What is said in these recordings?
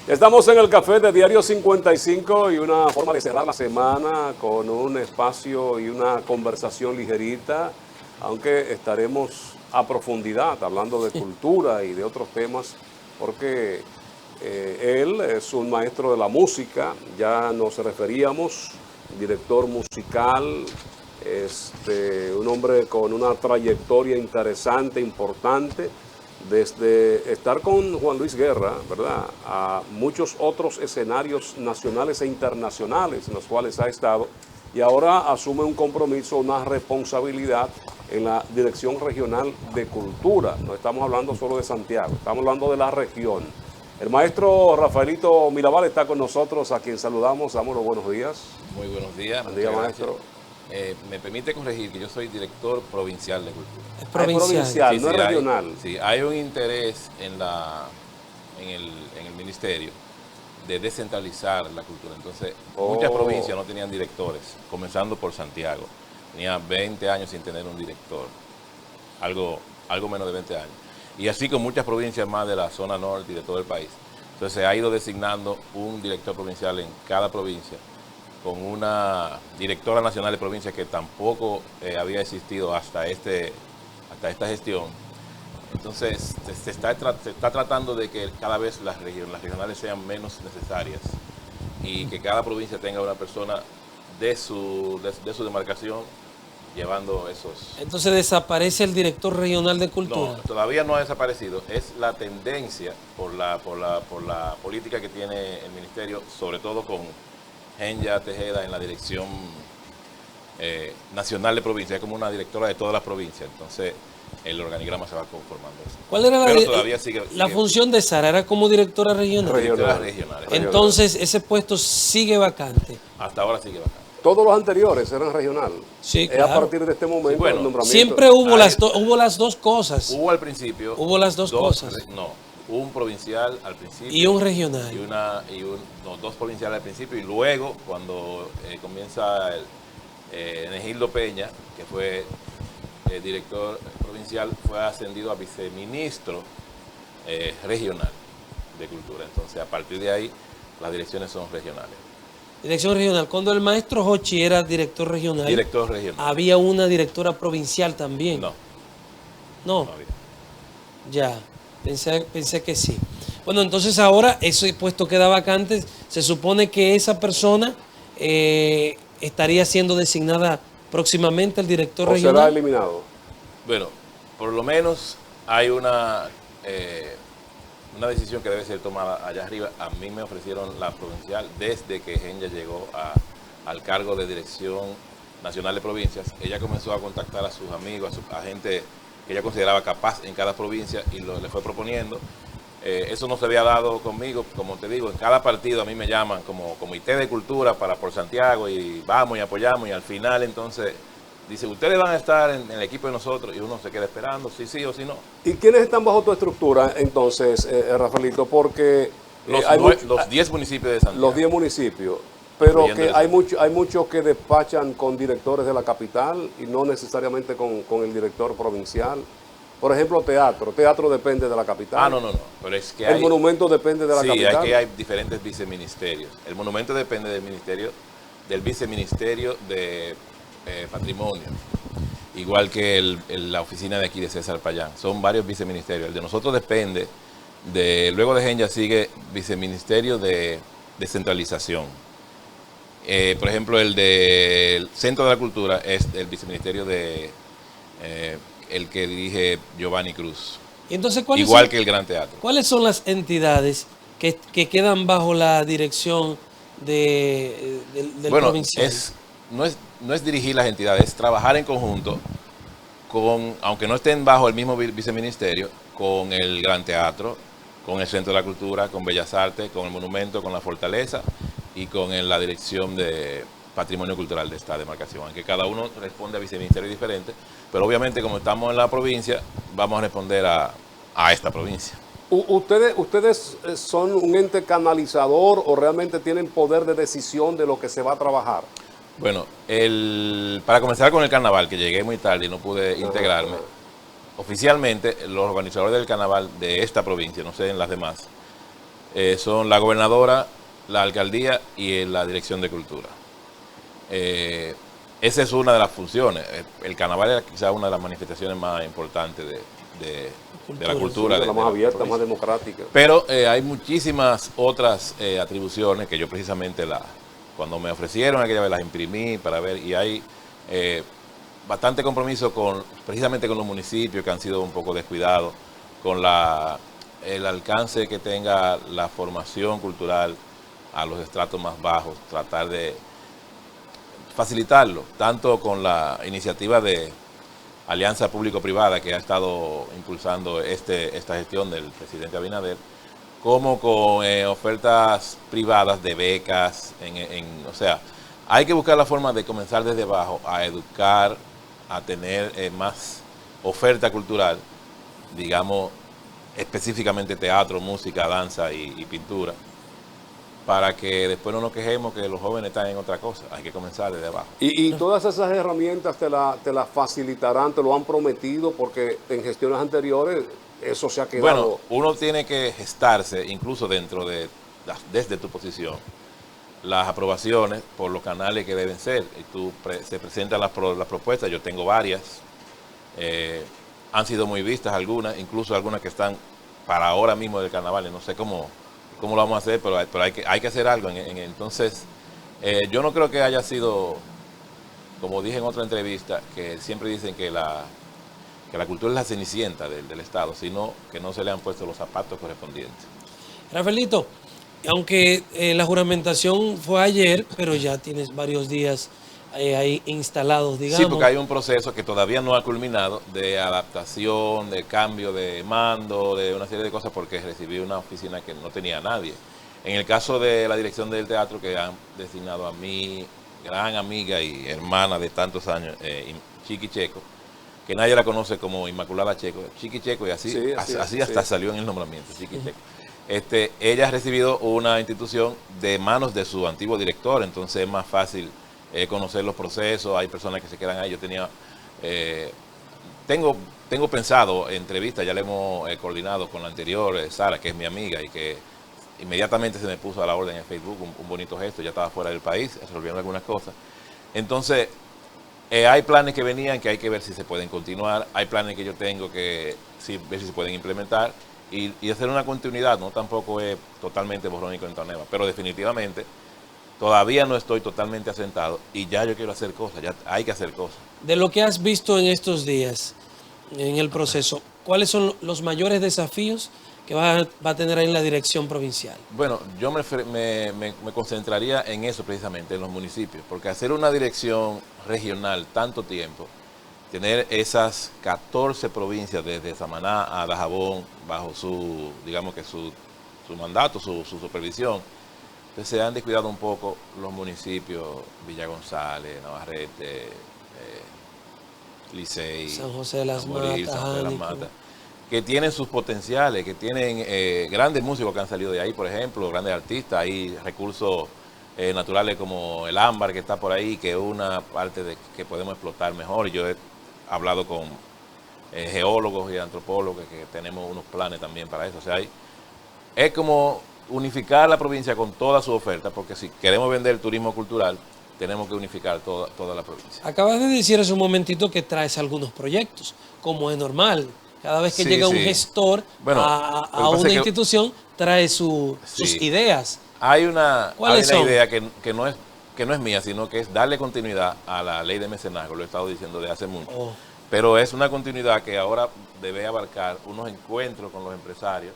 Estamos en el café de Diario 55 y una forma de cerrar la semana con un espacio y una conversación ligerita, aunque estaremos a profundidad hablando de cultura y de otros temas, porque él es un maestro de la música, ya nos referíamos, director musical, un hombre con una trayectoria interesante, importante, desde estar con Juan Luis Guerra, ¿verdad?, a muchos otros escenarios nacionales e internacionales en los cuales ha estado, y ahora asume un compromiso, una responsabilidad en la Dirección Regional de Cultura. No estamos hablando solo de Santiago, estamos hablando de la región. El maestro Rafaelito Mirabal está con nosotros, a quien saludamos, damos los buenos días. Muy buenos días. Buen día, maestro. Me permite corregir que yo soy director provincial de cultura. Es provincial, sí, no es regional. Sí, hay un interés en el ministerio de descentralizar la cultura. Entonces, muchas provincias no tenían directores, comenzando por Santiago. Tenía 20 años sin tener un director, algo menos de 20 años. Y así con muchas provincias más de la zona norte y de todo el país. Entonces, se ha ido designando un director provincial en cada provincia, con una directora nacional de provincias que tampoco había existido hasta esta gestión. Entonces, se está tratando de que cada vez las regionales sean menos necesarias y que cada provincia tenga una persona de su demarcación llevando esos... Entonces desaparece el director regional de cultura. No, todavía no ha desaparecido. Es la tendencia por la política que tiene el ministerio, sobre todo con Genya Tejeda en la dirección nacional de provincia, es como una directora de todas las provincias, entonces el organigrama se va conformando. ¿Cuál era la función de Sara? ¿Era como directora regional? Regional. Entonces ese puesto sigue vacante. Hasta ahora sigue vacante. Todos los anteriores eran regional. Sí, claro. Es a partir de este momento, sí, bueno, el nombramiento. Siempre hubo las dos cosas. Hubo al principio. Hubo las dos cosas. Un provincial al principio. Y un regional. Dos provinciales al principio, y luego, cuando comienza Enegildo Peña, que fue director provincial, fue ascendido a viceministro regional de cultura. Entonces, a partir de ahí, las direcciones son regionales. Dirección regional. Cuando el maestro Hochi era director regional, había una directora provincial también. No. No. No había. Ya. Pensé que sí. Bueno, entonces ahora ese puesto queda vacante. Se supone que esa persona estaría siendo designada próximamente el director regional. ¿O será eliminado? Bueno, por lo menos hay una decisión que debe ser tomada allá arriba. A mí me ofrecieron la provincial desde que Genya llegó al cargo de Dirección Nacional de Provincias. Ella comenzó a contactar a sus amigos, a gente que ella consideraba capaz en cada provincia, y le fue proponiendo. Eso no se había dado conmigo, como te digo, en cada partido a mí me llaman como Comité de Cultura por Santiago, y vamos y apoyamos, y al final entonces dice, ustedes van a estar en el equipo de nosotros, y uno se queda esperando, si sí o si no. ¿Y quiénes están bajo tu estructura entonces, Rafaelito? Porque los 10 municipios de Santiago. Los 10 municipios. Pero que hay muchos que despachan con directores de la capital y no necesariamente con el director provincial. Por ejemplo, teatro depende de la capital. No. Pero es que el monumento depende de la capital. Sí, hay diferentes viceministerios. El monumento depende del viceministerio de Patrimonio. Igual que la oficina de aquí de César Payán. Son varios viceministerios. El de nosotros depende luego de Genya sigue viceministerio de descentralización. Por ejemplo, el del Centro de la Cultura es el viceministerio el que dirige Giovanni Cruz. ¿Y entonces, igual que el Gran Teatro. ¿Cuáles son las entidades que quedan bajo la dirección del provincial? No es dirigir las entidades, es trabajar en conjunto aunque no estén bajo el mismo viceministerio, con el Gran Teatro, con el Centro de la Cultura, con Bellas Artes, con el Monumento, con la Fortaleza y con la Dirección de Patrimonio Cultural de esta demarcación, aunque cada uno responde a viceministerios diferentes, pero obviamente como estamos en la provincia, vamos a responder a esta provincia. ¿Ustedes son un ente canalizador o realmente tienen poder de decisión de lo que se va a trabajar? Bueno, para comenzar con el carnaval, que llegué muy tarde y no pude integrarme, oficialmente los organizadores del carnaval de esta provincia, no sé en las demás, son la gobernadora, la alcaldía y la dirección de cultura. Esa es una de las funciones. El carnaval es quizás una de las manifestaciones más importantes de la cultura. Sí, la más abierta, más democrática. Pero hay muchísimas otras atribuciones que yo precisamente cuando me ofrecieron aquella vez las imprimí para ver, y hay bastante compromiso precisamente con los municipios que han sido un poco descuidados, con el alcance que tenga la formación cultural a los estratos más bajos, tratar de facilitarlo, tanto con la iniciativa de alianza público-privada que ha estado impulsando esta gestión del presidente Abinader, como con ofertas privadas de becas, o sea, hay que buscar la forma de comenzar desde abajo a educar, a tener más oferta cultural, digamos, específicamente teatro, música, danza y pintura, para que después no nos quejemos que los jóvenes están en otra cosa. Hay que comenzar desde abajo. Y todas esas herramientas te las facilitarán, te lo han prometido, porque en gestiones anteriores eso se ha quedado. Bueno, uno tiene que gestarse, incluso desde tu posición, las aprobaciones por los canales que deben ser. Y se presentan las propuestas, yo tengo varias, han sido muy vistas algunas, incluso algunas que están para ahora mismo del carnaval, y no sé cómo lo vamos a hacer, pero hay que hacer algo. Entonces, yo no creo que haya sido, como dije en otra entrevista, que siempre dicen que la cultura es la cenicienta del Estado, sino que no se le han puesto los zapatos correspondientes. Rafaelito, aunque la juramentación fue ayer, pero ya tienes varios días ahí instalados, digamos. Sí, porque hay un proceso que todavía no ha culminado de adaptación, de cambio de mando, de una serie de cosas, porque recibí una oficina que no tenía nadie. En el caso de la dirección del teatro, que han designado a mi gran amiga y hermana de tantos años, Chiqui Checo, que nadie la conoce como Inmaculada Checo, Chiqui Checo, y así hasta salió en el nombramiento, Chiqui Checo. Ella ha recibido una institución de manos de su antiguo director, entonces es más fácil conocer los procesos. Hay personas que se quedan ahí. Yo tengo pensado entrevistas, ya le hemos coordinado con la anterior, Sara, que es mi amiga, y que inmediatamente se me puso a la orden en Facebook, un bonito gesto, ya estaba fuera del país, resolviendo algunas cosas. Entonces, hay planes que venían que hay que ver si se pueden continuar, hay planes que yo tengo que ver si se pueden implementar y hacer una continuidad. No tampoco es totalmente borrón y cuenta nueva, pero definitivamente todavía no estoy totalmente asentado y ya yo quiero hacer cosas, ya hay que hacer cosas. De lo que has visto en estos días, en el proceso, ¿cuáles son los mayores desafíos que va a tener ahí en la dirección provincial? Bueno, yo me concentraría en eso precisamente, en los municipios, porque hacer una dirección regional tanto tiempo, tener esas 14 provincias desde Samaná a Dajabón bajo su mandato, su supervisión. Entonces se han descuidado un poco los municipios, Villa González, Navarrete, Licey, San José de las Morir, Matas, San José de las Jánico, Matas, que tienen sus potenciales, que tienen grandes músicos que han salido de ahí, por ejemplo, grandes artistas. Hay recursos naturales como el ámbar que está por ahí, que es una parte que podemos explotar mejor. Yo he hablado con geólogos y antropólogos que tenemos unos planes también para eso. O sea, es como unificar la provincia con toda su oferta, porque si queremos vender turismo cultural, tenemos que unificar toda la provincia. Acabas de decir hace un momentito que traes algunos proyectos, como es normal. Cada vez que llega un gestor a una institución, trae sus ideas. Hay una ¿Cuáles son? idea que no es mía, sino que es darle continuidad a la ley de mecenazgo, lo he estado diciendo desde hace mucho. Pero es una continuidad que ahora debe abarcar unos encuentros con los empresarios.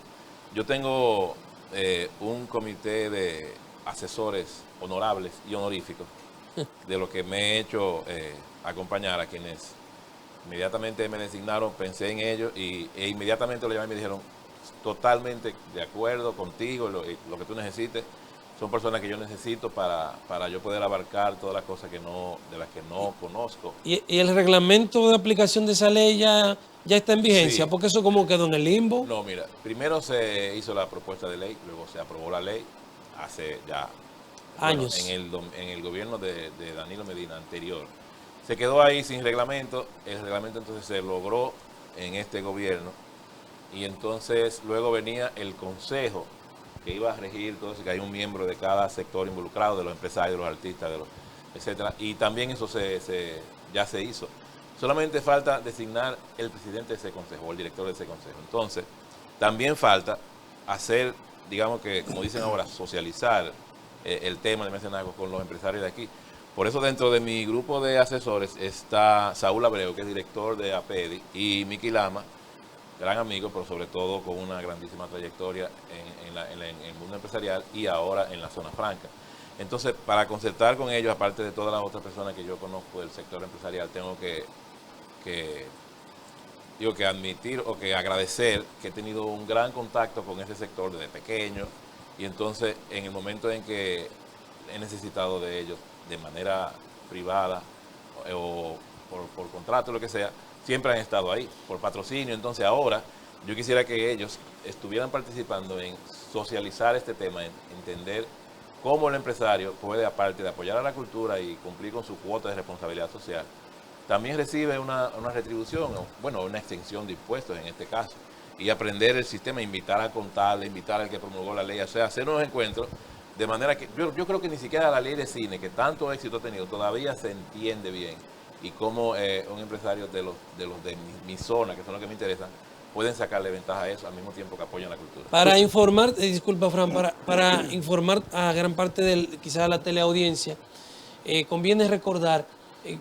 Yo tengo un comité de asesores honorables y honoríficos, de lo que me he hecho acompañar a quienes inmediatamente me designaron, pensé en ellos e inmediatamente lo llamé y me dijeron, totalmente de acuerdo contigo, lo que tú necesites. Son personas que yo necesito para yo poder abarcar todas las cosas de las que no conozco. ¿Y el reglamento de aplicación de esa ley ya está en vigencia? Sí. Porque eso como quedó en el limbo. No, mira, primero se hizo la propuesta de ley, luego se aprobó la ley hace ya años. En el gobierno de Danilo Medina anterior. Se quedó ahí sin reglamento. El reglamento entonces se logró en este gobierno y entonces luego venía el consejo que iba a regir todo eso, que hay un miembro de cada sector involucrado, de los empresarios, de los artistas, etcétera. Y también eso ya se hizo. Solamente falta designar el presidente de ese consejo o el director de ese consejo. Entonces, también falta hacer, digamos que, como dicen ahora, socializar el tema del mecenazgo con los empresarios de aquí. Por eso dentro de mi grupo de asesores está Saúl Abreu, que es director de APEDI, y Miki Lama, gran amigo, pero sobre todo con una grandísima trayectoria en el mundo empresarial y ahora en la zona franca. Entonces, para concertar con ellos, aparte de todas las otras personas que yo conozco del sector empresarial, tengo que admitir o que agradecer que he tenido un gran contacto con ese sector desde pequeño, y entonces en el momento en que he necesitado de ellos de manera privada o por contrato, lo que sea, siempre han estado ahí, por patrocinio. Entonces ahora yo quisiera que ellos estuvieran participando en socializar este tema, en entender cómo el empresario puede, aparte de apoyar a la cultura y cumplir con su cuota de responsabilidad social, también recibe una retribución, bueno, una exención de impuestos en este caso, y aprender el sistema, invitar al contable, invitar al que promulgó la ley, o sea, hacer unos encuentros, de manera que yo creo que ni siquiera la ley de cine, que tanto éxito ha tenido, todavía se entiende bien, y cómo un empresario de mi zona, que son los que me interesan, pueden sacarle ventaja a eso al mismo tiempo que apoyan la cultura. Para informar, disculpa Fran, para informar a gran parte quizás a la teleaudiencia, conviene recordar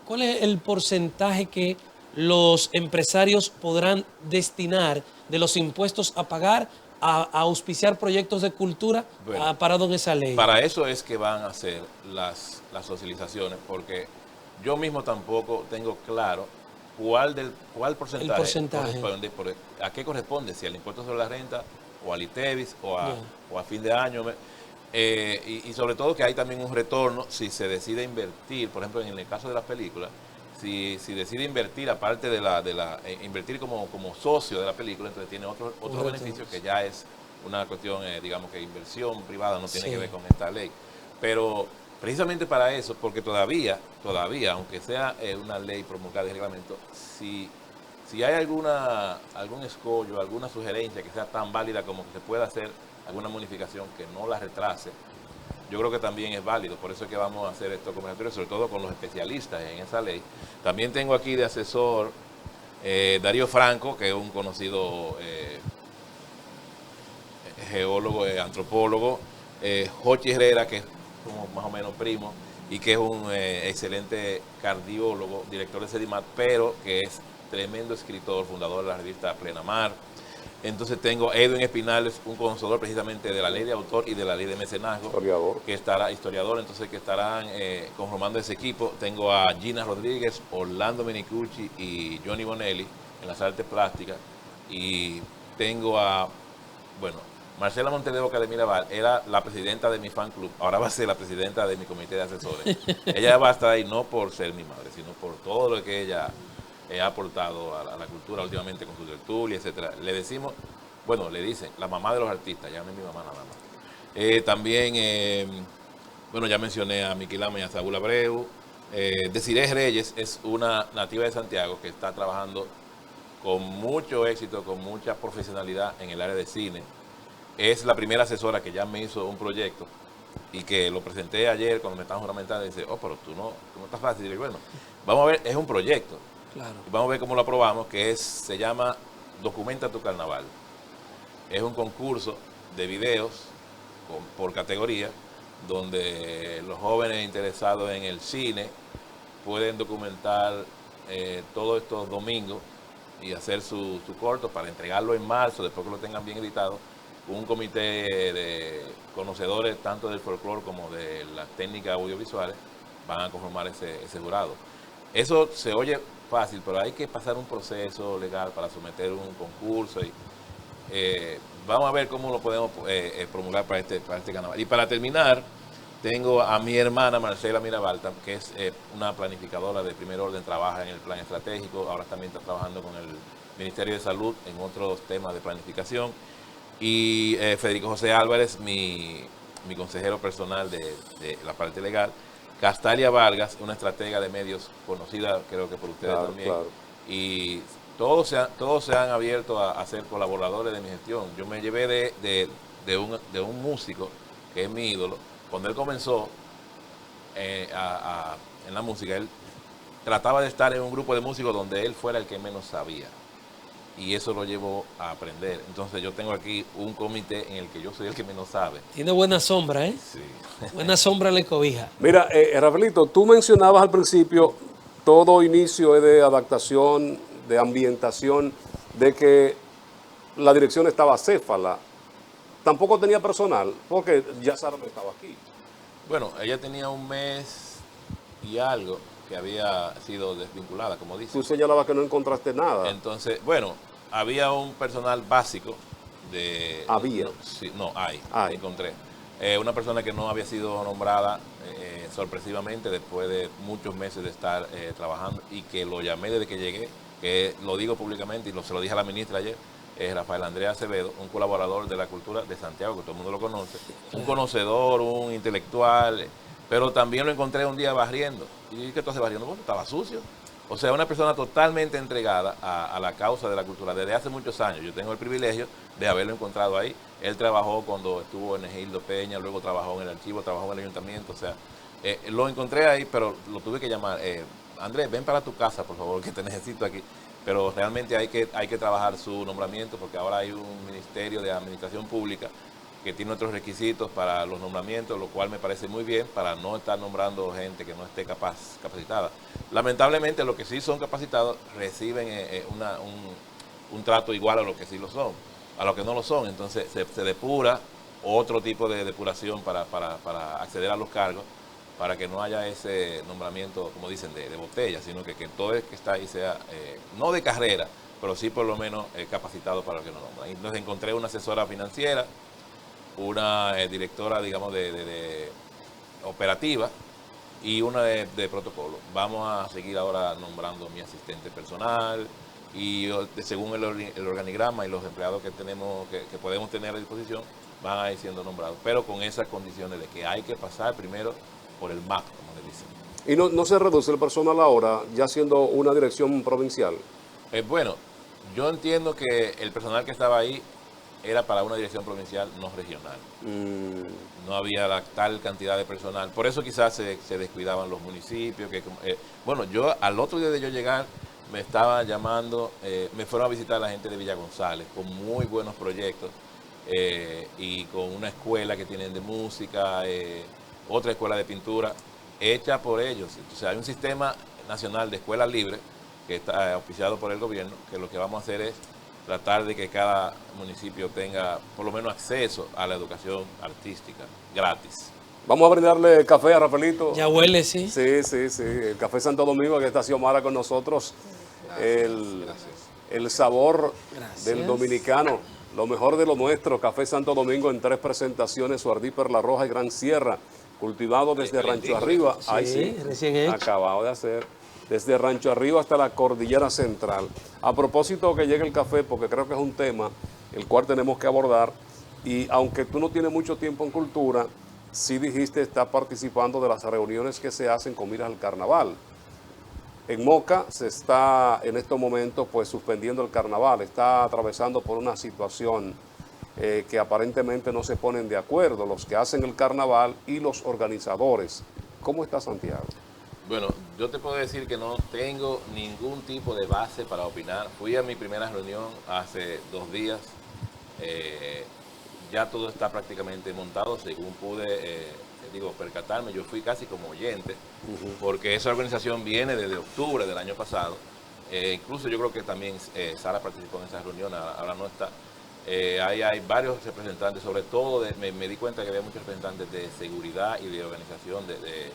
cuál es el porcentaje que los empresarios podrán destinar de los impuestos a pagar a auspiciar proyectos de cultura parado en esa ley. Para eso es que van a hacer las socializaciones, porque yo mismo tampoco tengo claro cuál porcentaje corresponde, a qué corresponde, si al impuesto sobre la renta o al ITEVIS o a fin de año. Y sobre todo que hay también un retorno si se decide invertir, por ejemplo en el caso de las películas, si decide invertir, aparte de invertir como socio de la película, entonces tiene otro beneficio que ya es una cuestión, digamos que inversión privada, no tiene que ver con esta ley. Pero precisamente para eso, porque todavía, aunque sea una ley promulgada y reglamento, si hay algún escollo, alguna sugerencia que sea tan válida como que se pueda hacer alguna modificación que no la retrase, yo creo que también es válido. Por eso es que vamos a hacer estos conversatorios, sobre todo con los especialistas en esa ley. También tengo aquí de asesor Darío Franco, que es un conocido geólogo, antropólogo, Jochi Herrera, que es como más o menos primo, y que es un excelente cardiólogo, director de CEDIMAT, pero que es tremendo escritor, fundador de la revista Plena Mar. Entonces tengo a Edwin Espinales, un conocedor precisamente de la ley de autor y de la ley de mecenazgo, historiador, entonces que estarán conformando ese equipo. Tengo a Gina Rodríguez, Orlando Menicucci y Johnny Bonelli en las artes plásticas, y tengo a, Marcela Montes de Oca de Mirabal, era la presidenta de mi fan club, ahora va a ser la presidenta de mi comité de asesores. Ella va a estar ahí no por ser mi madre, sino por todo lo que ella ha aportado a la cultura últimamente con su tertulia, etcétera. Le decimos, le dicen, la mamá de los artistas, ya no es mi mamá nada más. También, ya mencioné a Miki Lama y a Saúl Abreu. Desiree Reyes es una nativa de Santiago que está trabajando con mucho éxito, con mucha profesionalidad en el área de cine. Es la primera asesora que ya me hizo un proyecto y que lo presenté ayer cuando me estaban juramentando y dice, pero tú no estás fácil. Y digo, vamos a ver, es un proyecto. Claro. Vamos a ver cómo lo aprobamos, se llama Documenta tu Carnaval. Es un concurso de videos por categoría, donde los jóvenes interesados en el cine pueden documentar todos estos domingos y hacer su corto para entregarlo en marzo, después que lo tengan bien editado. Un comité de conocedores tanto del folclore como de las técnicas audiovisuales van a conformar ese jurado. Eso se oye fácil, pero hay que pasar un proceso legal para someter un concurso y vamos a ver cómo lo podemos promulgar para este carnaval. Y para terminar, tengo a mi hermana Marcela Mirabal, que es una planificadora de primer orden, trabaja en el plan estratégico, ahora también está trabajando con el Ministerio de Salud en otros temas de planificación. Y Federico José Álvarez, mi consejero personal de la parte legal. Castalia Vargas, una estratega de medios conocida, creo que por ustedes también. Claro. Y todos se han abierto a ser colaboradores de mi gestión. Yo me llevé de de un músico que es mi ídolo. Cuando él comenzó en la música, él trataba de estar en un grupo de músicos donde él fuera el que menos sabía. Y eso lo llevó a aprender. Entonces yo tengo aquí un comité en el que yo soy el que menos sabe. Tiene buena sombra, ¿eh? Sí. Buena sombra le cobija. Mira, Rafaelito, tú mencionabas al principio, todo inicio es de adaptación, de ambientación, de que la dirección estaba acéfala. Tampoco tenía personal, porque ya Sara no estaba aquí. Bueno, ella tenía un mes y algo que había sido desvinculada, como dice. Tú señalabas que no encontraste nada. Entonces, bueno, había un personal básico de... Había. Hay. Hay. Encontré. Una persona que no había sido nombrada sorpresivamente después de muchos meses de estar trabajando y que lo llamé desde que llegué, que lo digo públicamente y se lo dije a la ministra ayer, es Rafael Andrea Acevedo, un colaborador de la cultura de Santiago, que todo el mundo lo conoce, un conocedor, un intelectual, pero también lo encontré un día barriendo. ¿Y qué tú haces barriendo? Bueno, estaba sucio. O sea, una persona totalmente entregada a la causa de la cultura desde hace muchos años. Yo tengo el privilegio de haberlo encontrado ahí. Él trabajó cuando estuvo en Egildo Peña, luego trabajó en el archivo, trabajó en el ayuntamiento. O sea, lo encontré ahí, pero lo tuve que llamar. Andrés, ven para tu casa, por favor, que te necesito aquí. Pero realmente hay que trabajar su nombramiento porque ahora hay un Ministerio de Administración Pública que tiene otros requisitos para los nombramientos, lo cual me parece muy bien para no estar nombrando gente que no esté capacitada. Lamentablemente, los que sí son capacitados reciben un trato igual a los que sí lo son, a los que no lo son. Entonces se depura otro tipo de depuración para acceder a los cargos, para que no haya ese nombramiento, como dicen, de botella, sino que todo el que está ahí sea, no de carrera, pero sí por lo menos capacitado para lo que nos nombran. Entonces encontré una asesora financiera, una directora, digamos, de operativa y una de protocolo. Vamos a seguir ahora nombrando mi asistente personal y según el organigrama y los empleados que tenemos, que podemos tener a disposición, van a ir siendo nombrados, pero con esas condiciones de que hay que pasar primero por el MAP, como le dicen. ¿Y no se reduce el personal ahora, ya siendo una dirección provincial? Bueno, yo entiendo que el personal que estaba ahí era para una dirección provincial, no regional. No había tal cantidad de personal. Por eso quizás se descuidaban los municipios. Bueno, yo al otro día de yo llegar, me estaba llamando, me fueron a visitar la gente de Villa González, con muy buenos proyectos, y con una escuela que tienen de música, otra escuela de pintura, hecha por ellos. Entonces hay un sistema nacional de escuelas libres, que está auspiciado por el gobierno, que lo que vamos a hacer es tratar de que cada municipio tenga por lo menos acceso a la educación artística gratis. Vamos a brindarle café a Rafaelito. Ya huele, sí. Sí. El Café Santo Domingo, que está Xiomara con nosotros. El sabor del dominicano, lo mejor de lo nuestro. Café Santo Domingo en 3 presentaciones, Suardí, Perla Roja y Gran Sierra. Cultivado desde Rancho Arriba. Sí, recién hecho. Acabado de hacer. Desde Rancho Arriba hasta la Cordillera Central. A propósito que llegue el café, porque creo que es un tema el cual tenemos que abordar, y aunque tú no tienes mucho tiempo en cultura, sí dijiste estar participando de las reuniones que se hacen con miras al carnaval. En Moca se está en estos momentos pues suspendiendo el carnaval, está atravesando por una situación que aparentemente no se ponen de acuerdo los que hacen el carnaval y los organizadores. ¿Cómo está Santiago? Bueno, yo te puedo decir que no tengo ningún tipo de base para opinar. Fui a mi primera reunión hace 2 días. Ya todo está prácticamente montado, según pude percatarme. Yo fui casi como oyente, porque esa organización viene desde octubre del año pasado. Incluso yo creo que también Sara participó en esa reunión, ahora no está. Ahí hay varios representantes, sobre todo me di cuenta que había muchos representantes de seguridad y de organización de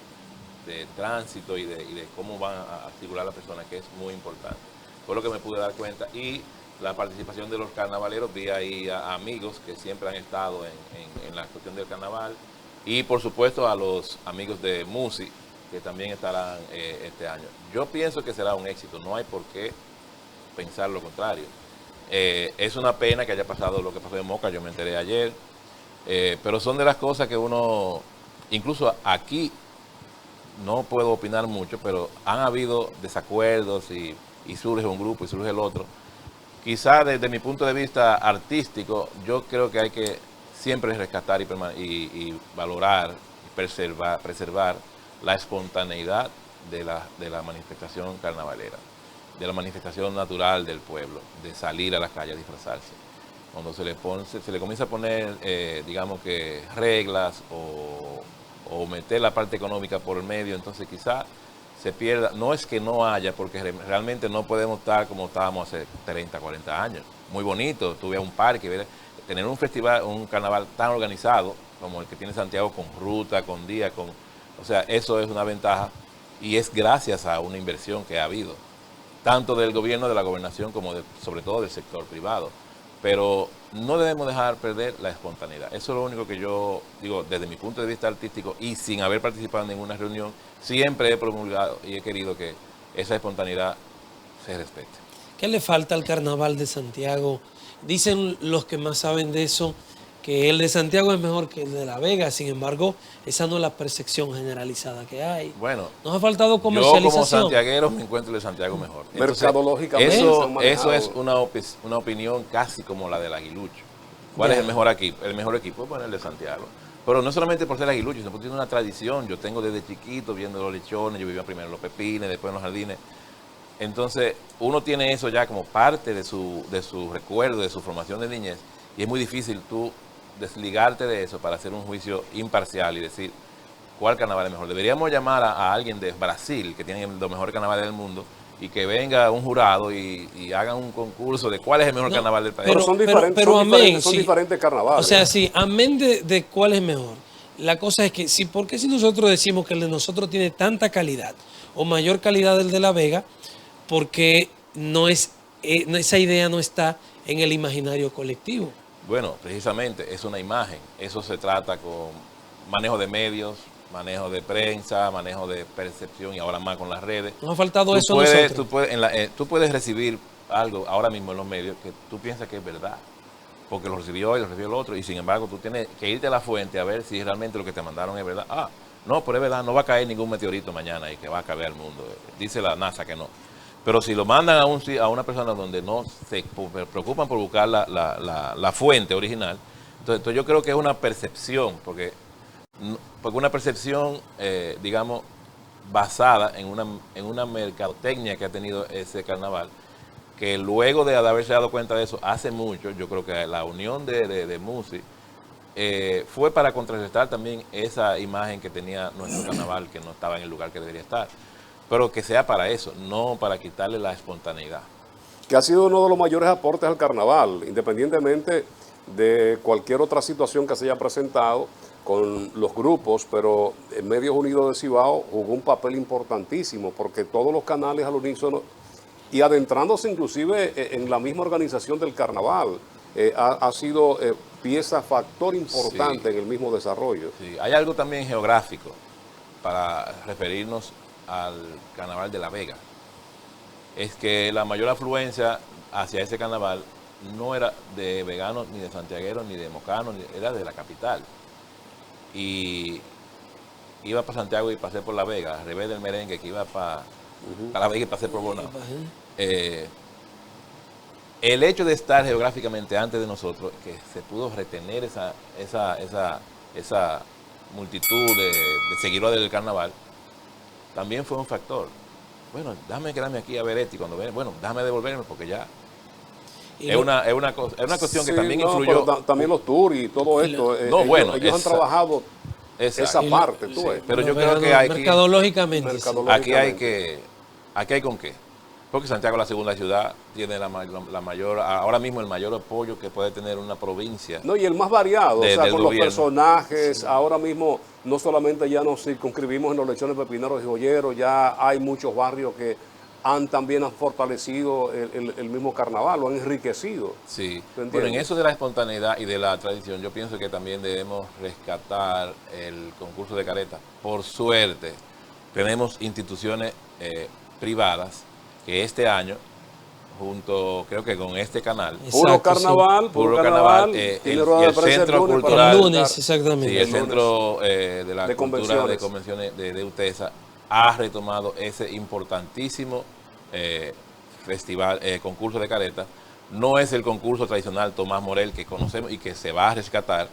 tránsito y de cómo van a articular la persona, que es muy importante. Fue lo que me pude dar cuenta. Y la participación de los carnavaleros, vi ahí a amigos que siempre han estado en la cuestión del carnaval, y por supuesto a los amigos de Musi, que también estarán este año. Yo pienso que será un éxito, no hay por qué pensar lo contrario. Es una pena que haya pasado lo que pasó en Moca, yo me enteré ayer, pero son de las cosas que uno, incluso aquí, no puedo opinar mucho, pero han habido desacuerdos y surge un grupo y surge el otro. Quizá desde mi punto de vista artístico, yo creo que hay que siempre es rescatar y valorar y preservar la espontaneidad de la manifestación carnavalera, de la manifestación natural del pueblo, de salir a la calle a disfrazarse. Cuando se le comienza a poner, digamos que reglas o meter la parte económica por el medio, entonces quizá se pierda. No es que no haya, porque realmente no podemos estar como estábamos hace 30, 40 años. Muy bonito, tuve a un parque, tener un festival, un carnaval tan organizado como el que tiene Santiago, con ruta, con día, o sea, eso es una ventaja y es gracias a una inversión que ha habido, tanto del gobierno, de la gobernación, como sobre todo del sector privado. Pero no debemos dejar perder la espontaneidad. Eso es lo único que yo digo desde mi punto de vista artístico, y sin haber participado en ninguna reunión, siempre he promulgado y he querido que esa espontaneidad se respete. ¿Qué le falta al Carnaval de Santiago? Dicen los que más saben de eso que el de Santiago es mejor que el de La Vega. Sin embargo, esa no es la percepción generalizada que hay. Bueno, nos ha faltado comercialización. Yo como santiaguero me encuentro el de Santiago mejor. Entonces, mercadológicamente eso es una opinión casi como la del aguilucho. ¿Cuál es el mejor equipo? El mejor equipo, bueno, el de Santiago. Pero no solamente por ser aguilucho, sino porque tiene una tradición. Yo tengo desde chiquito viendo los lechones, yo vivía primero en los pepines, después en los jardines. Entonces, uno tiene eso ya como parte de su recuerdo, de su formación de niñez, y es muy difícil tú desligarte de eso para hacer un juicio imparcial y decir cuál carnaval es mejor. Deberíamos llamar a alguien de Brasil, que tiene los mejores carnavales del mundo, y que venga un jurado y hagan un concurso de cuál es el mejor carnaval del país. Pero son diferentes carnavales. O sea, sí, amén de cuál es mejor. La cosa es que, ¿por qué si nosotros decimos que el de nosotros tiene tanta calidad o mayor calidad del de La Vega? Porque esa idea no está en el imaginario colectivo. Bueno, precisamente es una imagen. Eso se trata con manejo de medios, manejo de prensa, manejo de percepción y ahora más con las redes. Nos ha faltado eso a nosotros. Tú puedes recibir algo ahora mismo en los medios que tú piensas que es verdad, porque lo recibió hoy, lo recibió el otro, y sin embargo tú tienes que irte a la fuente a ver si realmente lo que te mandaron es verdad. Ah, no, pero es verdad, no va a caer ningún meteorito mañana y que va a caer el mundo. Dice la NASA que no. Pero si lo mandan a una persona donde no se preocupan por buscar la fuente original, entonces yo creo que es una percepción, porque una percepción, digamos, basada en una mercadotecnia que ha tenido ese carnaval, que luego de haberse dado cuenta de eso hace mucho, yo creo que la unión de Musi fue para contrarrestar también esa imagen que tenía nuestro carnaval, que no estaba en el lugar que debería estar. Pero que sea para eso, no para quitarle la espontaneidad. Que ha sido uno de los mayores aportes al carnaval, independientemente de cualquier otra situación que se haya presentado con los grupos, pero en Medios Unidos de Cibao jugó un papel importantísimo, porque todos los canales al unísono, y adentrándose inclusive en la misma organización del carnaval, ha sido factor importante en el mismo desarrollo. Sí, hay algo también geográfico para referirnos al carnaval de La Vega. Es que la mayor afluencia hacia ese carnaval no era de veganos, ni de santiagueros, ni de mocanos, era de la capital. Y iba para Santiago y pasé por La Vega, al revés del merengue que iba para La Vega y pasé por Bonao. El hecho de estar geográficamente antes de nosotros, que se pudo retener esa multitud de seguidores del carnaval, también fue un factor. Bueno, déjame quedarme aquí a ver esto y cuando ven, bueno, déjame devolverme porque ya. Es una cuestión que también influyó. También los tours y todo esto. Ellos han trabajado esa parte. Pero yo creo que hay mercadológicamente. Aquí hay con qué. Porque Santiago es la segunda ciudad, tiene la mayor, ahora mismo el mayor apoyo que puede tener una provincia. No, y el más variado, con los personajes, ahora mismo no solamente ya nos circunscribimos en los lechones, pepineros y joyeros, ya hay muchos barrios que también han fortalecido el mismo carnaval, lo han enriquecido. Sí, pero en eso de la espontaneidad y de la tradición, yo pienso que también debemos rescatar el concurso de careta. Por suerte, tenemos instituciones privadas que este año, creo que con este canal, Puro Carnaval, el Centro Cultural, el lunes, exactamente. Sí, el Centro de la Cultura de Convenciones de UTESA ha retomado ese importantísimo concurso de careta. No es el concurso tradicional Tomás Morel que conocemos y que se va a rescatar,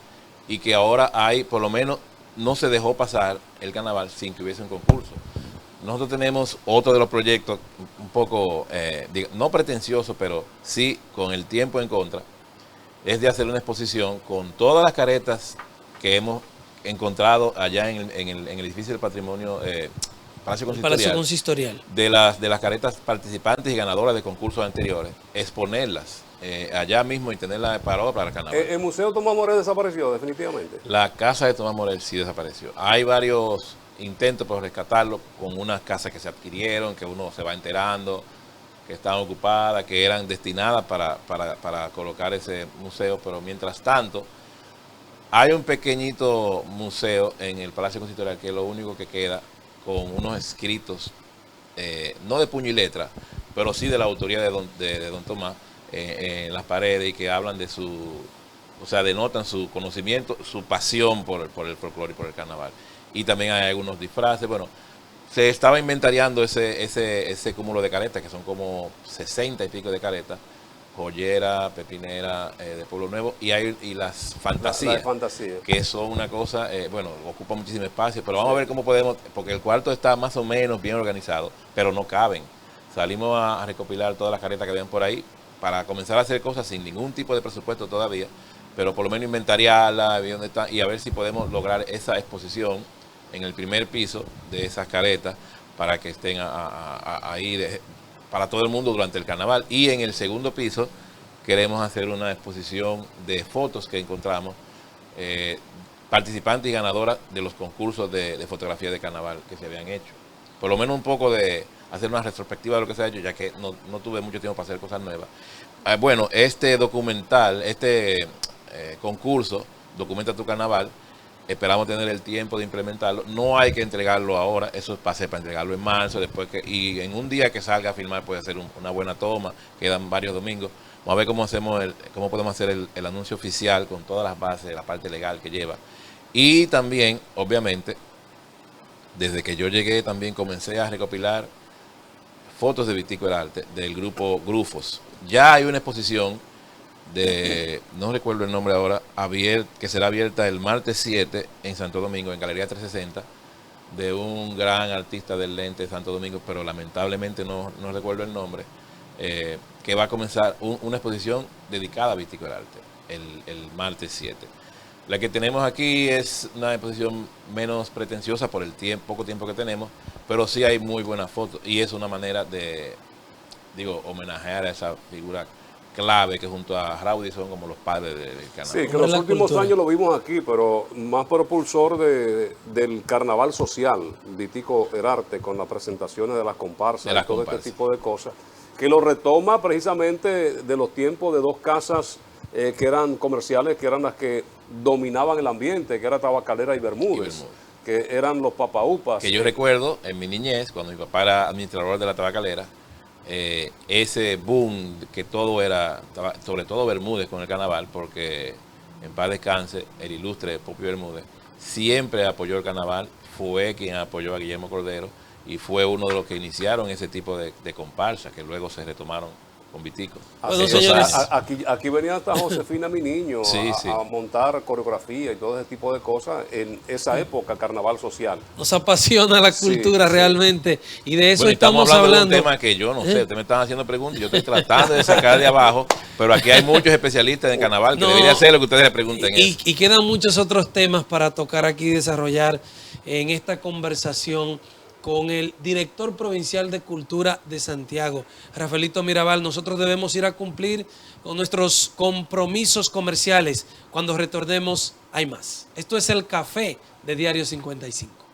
y que ahora hay, por lo menos, no se dejó pasar el carnaval sin que hubiese un concurso. Nosotros tenemos otro de los proyectos un poco, no pretencioso, pero sí con el tiempo en contra, es de hacer una exposición con todas las caretas que hemos encontrado allá en el edificio del patrimonio Palacio El Palacio Consistorial, Consistorial. de las caretas participantes y ganadoras de concursos anteriores, exponerlas allá mismo y tenerlas para el carnaval. El Museo Tomás Morel desapareció definitivamente. La casa de Tomás Morel sí desapareció. Hay varios intentos por rescatarlo con unas casas que se adquirieron, que uno se va enterando, que estaban ocupadas, que eran destinadas para colocar ese museo, pero mientras tanto hay un pequeñito museo en el Palacio Consistorial que es lo único que queda con unos escritos, no de puño y letra, pero sí de la autoría de don Tomás en las paredes, y que hablan de su, o sea, denotan su conocimiento, su pasión por el folclore y por el carnaval. Y también hay algunos disfraces. Bueno, se estaba inventariando ese cúmulo de caretas, que son como 60 y pico de caretas, joyera, pepinera, de Pueblo Nuevo, y las fantasías, La de fantasía. que son una cosa, bueno, ocupa muchísimo espacio, pero vamos a ver cómo podemos, porque el cuarto está más o menos bien organizado, pero no caben. Salimos a recopilar todas las caretas que habían por ahí para comenzar a hacer cosas sin ningún tipo de presupuesto todavía, pero por lo menos inventariarla, ver dónde está, y a ver si podemos lograr esa exposición en el primer piso de esas caretas para que estén ahí para todo el mundo durante el carnaval. Y en el segundo piso queremos hacer una exposición de fotos que encontramos, participantes y ganadoras de los concursos de fotografía de carnaval que se habían hecho. Por lo menos un poco de hacer una retrospectiva de lo que se ha hecho, ya que no tuve mucho tiempo para hacer cosas nuevas. Bueno, este documental, concurso, Documenta tu Carnaval, esperamos tener el tiempo de implementarlo. No hay que entregarlo ahora, eso pase para entregarlo en marzo, y en un día que salga a filmar puede ser una buena toma, quedan varios domingos. Vamos a ver cómo podemos hacer el anuncio oficial con todas las bases, la parte legal que lleva. Y también, obviamente, desde que yo llegué también comencé a recopilar fotos de Vitico el Arte del grupo Grufos. Ya hay una exposición no recuerdo el nombre ahora, que será abierta el martes 7 en Santo Domingo, en Galería 360, de un gran artista del lente de Santo Domingo, pero lamentablemente no recuerdo el nombre, que va a comenzar una exposición dedicada a Vitico el Arte el martes 7. La que tenemos aquí es una exposición menos pretenciosa por el poco tiempo que tenemos, pero sí hay muy buenas fotos, y es una manera de, homenajear a esa figura clave que junto a Raudy son como los padres del carnaval. Sí, que en los últimos años lo vimos aquí, pero más propulsor del carnaval social, Vitico Herarte, con las presentaciones de las comparsas y todo este tipo de cosas, que lo retoma precisamente de los tiempos de dos casas que eran comerciales, que eran las que dominaban el ambiente, que era Tabacalera y Bermúdez, que eran los papaupas. Que yo recuerdo en mi niñez, cuando mi papá era administrador de la Tabacalera, ese boom que todo era, sobre todo Bermúdez con el carnaval, porque en paz descanse el ilustre Popio Bermúdez, siempre apoyó el carnaval, fue quien apoyó a Guillermo Cordero y fue uno de los que iniciaron ese tipo de comparsa que luego se retomaron con Vitico. Bueno, señores, aquí venía hasta Josefina Mi Niño a montar coreografía y todo ese tipo de cosas en esa época, carnaval social. Nos apasiona la cultura realmente, y de eso estamos hablando de un tema que yo no sé, ustedes me están haciendo preguntas, yo estoy tratando de sacar de abajo, pero aquí hay muchos especialistas en carnaval que debería ser lo que ustedes le pregunten. Y quedan muchos otros temas para tocar aquí y desarrollar en esta conversación con el director provincial de Cultura de Santiago, Rafaelito Mirabal. Nosotros debemos ir a cumplir con nuestros compromisos comerciales. Cuando retornemos, hay más. Esto es el Café de Diario 55.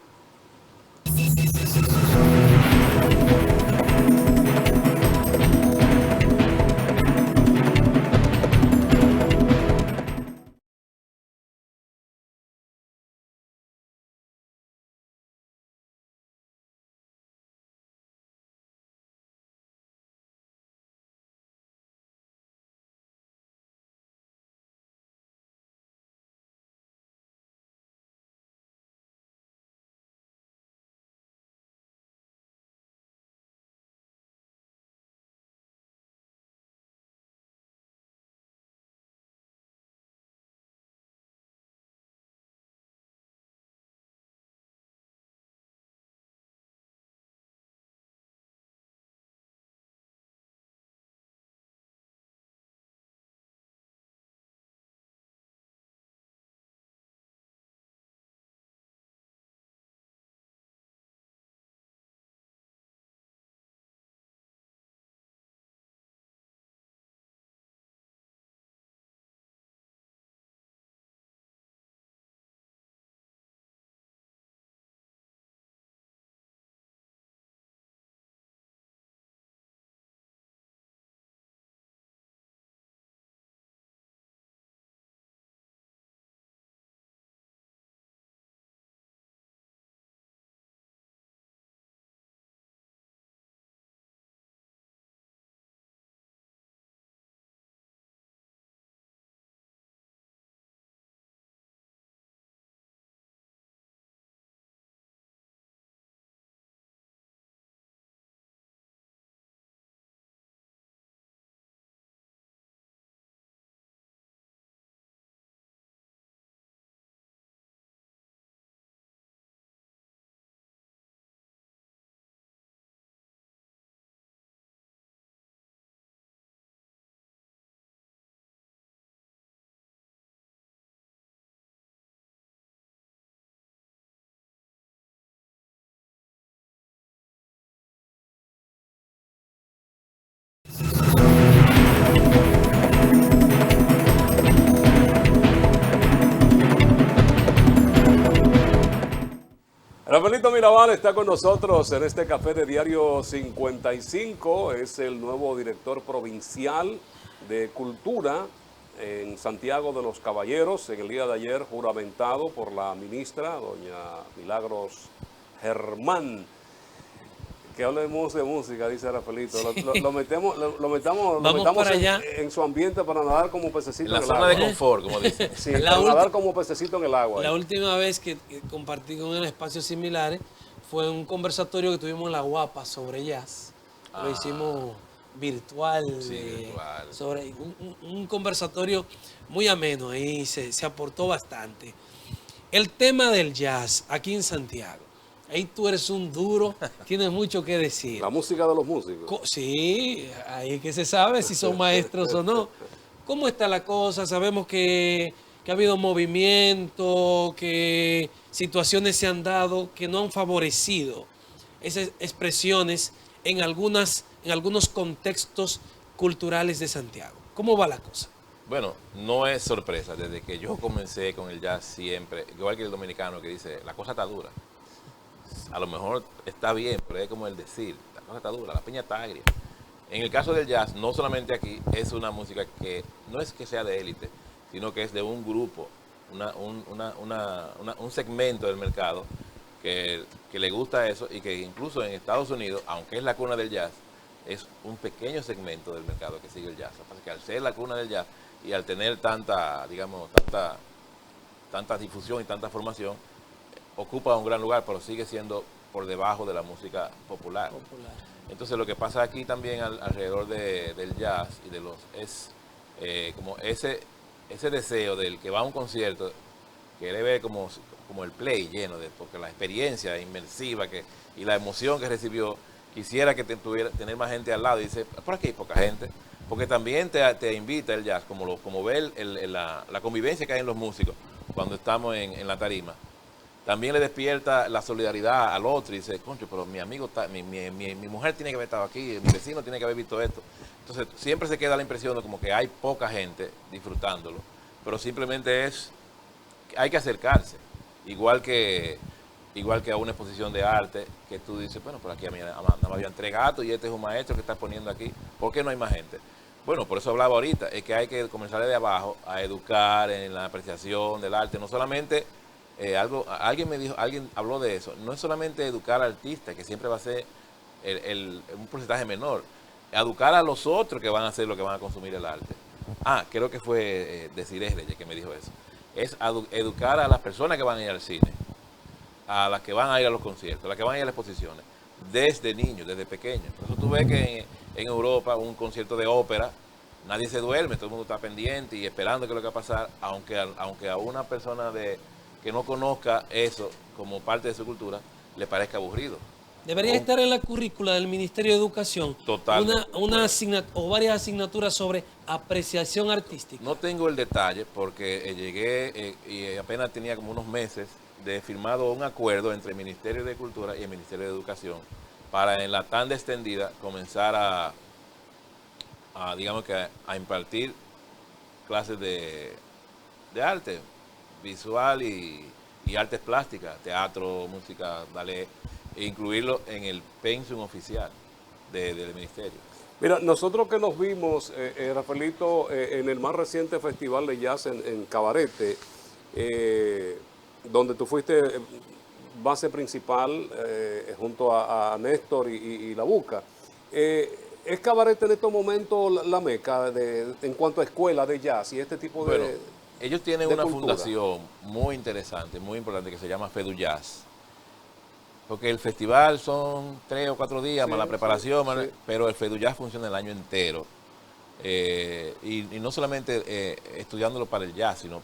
Rafaelito Mirabal está con nosotros en este café de Diario 55. Es el nuevo director provincial de Cultura en Santiago de los Caballeros. En el día de ayer juramentado por la ministra, doña Milagros Germán. Que hablemos de música, dice Rafaelito. Lo metemos para allá. en su ambiente para nadar como pececito En la en el zona agua. de confort, como dicen. Sí, para nadar como pececito en el agua. La última vez que compartí con él espacios similares fue un conversatorio que tuvimos en La Guapa sobre jazz. Lo hicimos virtual. Sí, virtual. Sobre un conversatorio muy ameno, ahí se aportó bastante. El tema del jazz aquí en Santiago. Ahí tú eres un duro, tienes mucho que decir. La música de los músicos. Sí, ahí es que se sabe si son maestros o no. ¿Cómo está la cosa? Sabemos que ha habido movimiento, que situaciones se han dado que no han favorecido esas expresiones en algunos contextos culturales de Santiago. ¿Cómo va la cosa? Bueno, no es sorpresa. Desde que yo comencé con el jazz siempre, igual que el dominicano que dice, la cosa está dura. A lo mejor está bien, pero es como el decir, la cosa está dura, la piña está agria. En el caso del jazz, no solamente aquí, es una música que no es que sea de élite, sino que es de un grupo, un segmento del mercado que le gusta eso y que incluso en Estados Unidos, aunque es la cuna del jazz, es un pequeño segmento del mercado que sigue el jazz. Lo que pasa es que al ser la cuna del jazz y al tener tanta difusión y tanta formación, ocupa un gran lugar, pero sigue siendo por debajo de la música popular. Entonces lo que pasa aquí también alrededor del jazz y de es como ese deseo del que va a un concierto, quiere ver como el play lleno, porque la experiencia inmersiva y la emoción que recibió, quisiera que tener más gente al lado. Y dice, por aquí hay poca gente, porque también te invita el jazz, como ver la convivencia que hay en los músicos cuando estamos en la tarima. También le despierta la solidaridad al otro y dice, concho, pero mi amigo, mi mujer tiene que haber estado aquí, mi vecino tiene que haber visto esto. Entonces siempre se queda la impresión de como que hay poca gente disfrutándolo, pero simplemente hay que acercarse, igual que a una exposición de arte, que tú dices, bueno, por aquí a mí nada más habían 3 gatos y este es un maestro que está poniendo aquí, ¿por qué no hay más gente? Bueno, por eso hablaba ahorita, es que hay que comenzar desde abajo a educar en la apreciación del arte, no solamente... alguien habló de eso, no es solamente educar al artista, que siempre va a ser un porcentaje menor, educar a los otros que van a hacer lo que van a consumir el arte. Creo que fue Desiree Reyes que me dijo eso. Es educar a las personas que van a ir al cine, a las que van a ir a los conciertos, a las que van a ir a las exposiciones, desde niños, desde pequeños. Por eso tú ves que en Europa un concierto de ópera, nadie se duerme, todo el mundo está pendiente y esperando qué es lo que va a pasar, aunque a una persona que no conozca eso como parte de su cultura, le parezca aburrido. Debería estar en la currícula del Ministerio de Educación una varias asignaturas sobre apreciación artística. No tengo el detalle porque llegué y apenas tenía como unos meses de firmado un acuerdo entre el Ministerio de Cultura y el Ministerio de Educación para en la tanda extendida comenzar a impartir clases de arte visual y artes plásticas, teatro, música, ballet, e incluirlo en el pensum oficial del ministerio. Mira, nosotros que nos vimos, Rafaelito, en el más reciente festival de jazz en Cabarete, donde tú fuiste base principal junto a Néstor y La Buca. ¿Es Cabarete en estos momentos la meca en cuanto a escuela de jazz y este tipo de... Ellos tienen una cultura. fundación muy interesante, muy importante, que se llama FEDUJazz. Porque el festival son 3 o 4 días, más la preparación, sí. Pero el FEDUJazz funciona el año entero. Y no solamente estudiándolo para el jazz, sino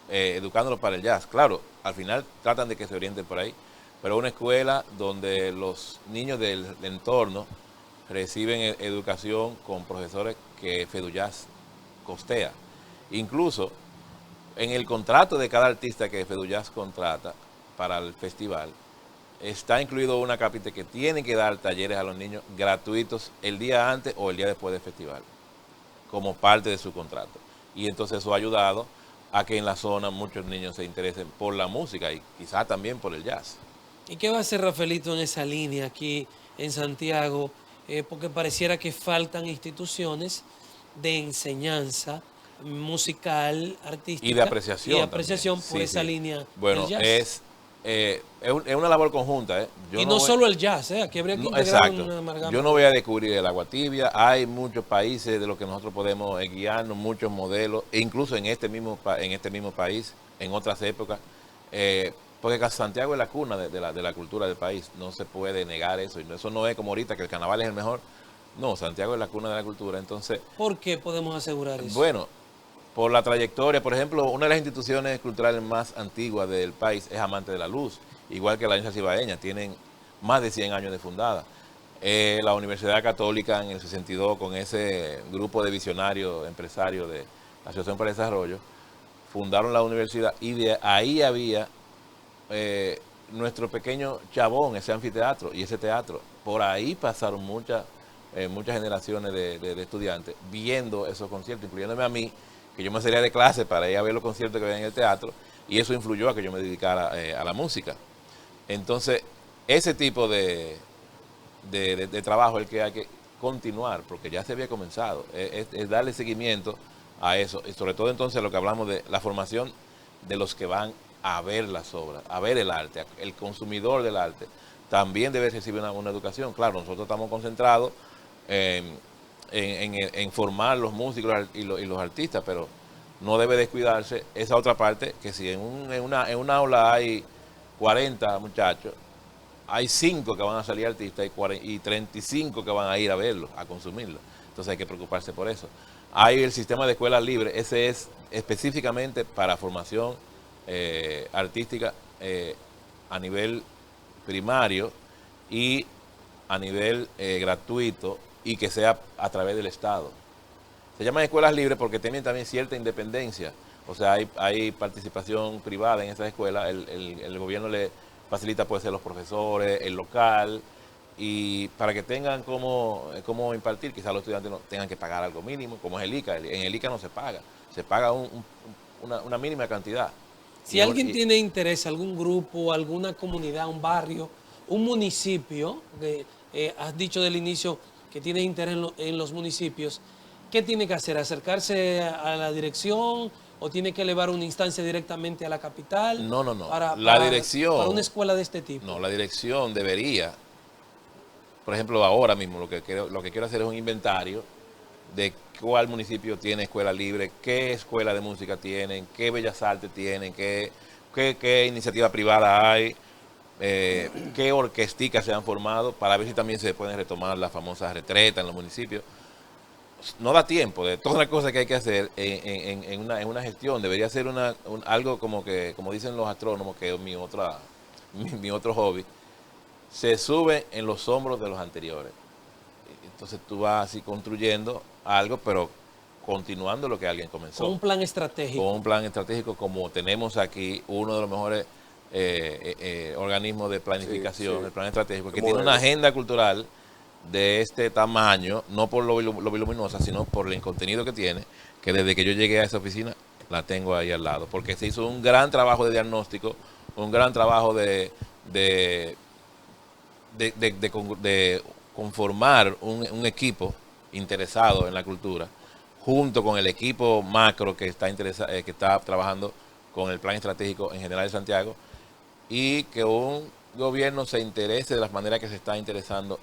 educándolo para el jazz. Claro, al final tratan de que se orienten por ahí, pero una escuela donde los niños del entorno reciben educación con profesores que FEDUJazz costea. Incluso en el contrato de cada artista que FEDUJazz contrata para el festival, está incluido una capítulo que tienen que dar talleres a los niños gratuitos el día antes o el día después del festival, como parte de su contrato. Y entonces eso ha ayudado a que en la zona muchos niños se interesen por la música y quizás también por el jazz. ¿Y qué va a hacer Rafaelito en esa línea aquí en Santiago? Porque pareciera que faltan instituciones de enseñanza musical, Y de artística y apreciación también. apreciación por Sí, esa sí. línea del Bueno, jazz. es una labor conjunta, ¿eh? Y no solo el jazz, aquí habría que integrar Exacto. una amalgama. Yo no voy a descubrir el agua tibia. Hay muchos países de los que nosotros podemos guiarnos, muchos modelos, e incluso en en este mismo país, en otras épocas. Porque Santiago es la cuna de la cultura del país. No se puede negar eso. Y eso no es como ahorita que el carnaval es el mejor. No, Santiago es la cuna de la cultura. Entonces, ¿Por qué podemos asegurar eso? bueno, por la trayectoria, por ejemplo, una de las instituciones culturales más antiguas del país es Amante de la Luz, igual que la Alianza Cibaeña, tienen más de 100 años de fundada. La Universidad Católica en el 62, con ese grupo de visionarios empresarios de la Asociación para el Desarrollo, fundaron la universidad y de ahí había nuestro pequeño Chabón, ese anfiteatro y ese teatro. Por ahí pasaron muchas generaciones de estudiantes viendo esos conciertos, incluyéndome a mí, que yo me salía de clase para ir a ver los conciertos que había en el teatro, y eso influyó a que yo me dedicara a la música. Entonces, ese tipo de trabajo es el que hay que continuar, porque ya se había comenzado, es darle seguimiento a eso, y sobre todo entonces lo que hablamos de la formación de los que van a ver las obras, a ver el arte, el consumidor del arte, también debe recibir una educación. Claro, nosotros estamos concentrados en formar los músicos y los artistas, pero no debe descuidarse esa otra parte, que si en una aula hay 40 muchachos, hay 5 que van a salir artistas y 35 que van a ir a verlo, a consumirlo. Entonces hay que preocuparse por eso. Hay el sistema de escuelas libres, ese es específicamente para formación artística a nivel primario y a nivel gratuito, y que sea a través del Estado. Se llaman escuelas libres porque tienen también cierta independencia. O sea, hay participación privada en esas escuelas. El gobierno le facilita, puede ser los profesores, el local, y para que tengan cómo impartir, quizás los estudiantes no tengan que pagar algo mínimo, como es el ICA. En el ICA no se paga, se paga una mínima cantidad. Si alguien tiene interés, algún grupo, alguna comunidad, un barrio, un municipio, que has dicho del inicio que tiene interés en los municipios, ¿qué tiene que hacer? ¿Acercarse a la dirección o tiene que elevar una instancia directamente a la capital? No, no, no. La dirección. Para una escuela de este tipo. No, la dirección debería, por ejemplo, ahora mismo lo que quiero hacer es un inventario de cuál municipio tiene escuela libre, qué escuela de música tienen, qué bellas artes tienen, qué iniciativa privada hay, qué orquesticas se han formado, para ver si también se pueden retomar las famosas retretas en los municipios. No da tiempo de todas las cosas que hay que hacer en una gestión. Debería ser algo como dicen los astrónomos, que es mi otro hobby, se sube en los hombros de los anteriores. Entonces tú vas así construyendo algo, pero continuando lo que alguien comenzó. Con un plan estratégico. Con un plan estratégico, como tenemos aquí uno de los mejores organismos de planificación, sí. El plan estratégico, que tiene una agenda cultural de este tamaño, no por lo voluminosa, sino por el contenido que tiene, que desde que yo llegué a esa oficina la tengo ahí al lado, porque se hizo un gran trabajo de diagnóstico, un gran trabajo de conformar un equipo interesado en la cultura, junto con el equipo macro que está trabajando con el plan estratégico en general de Santiago, y que un gobierno se interese de las maneras que se está interesando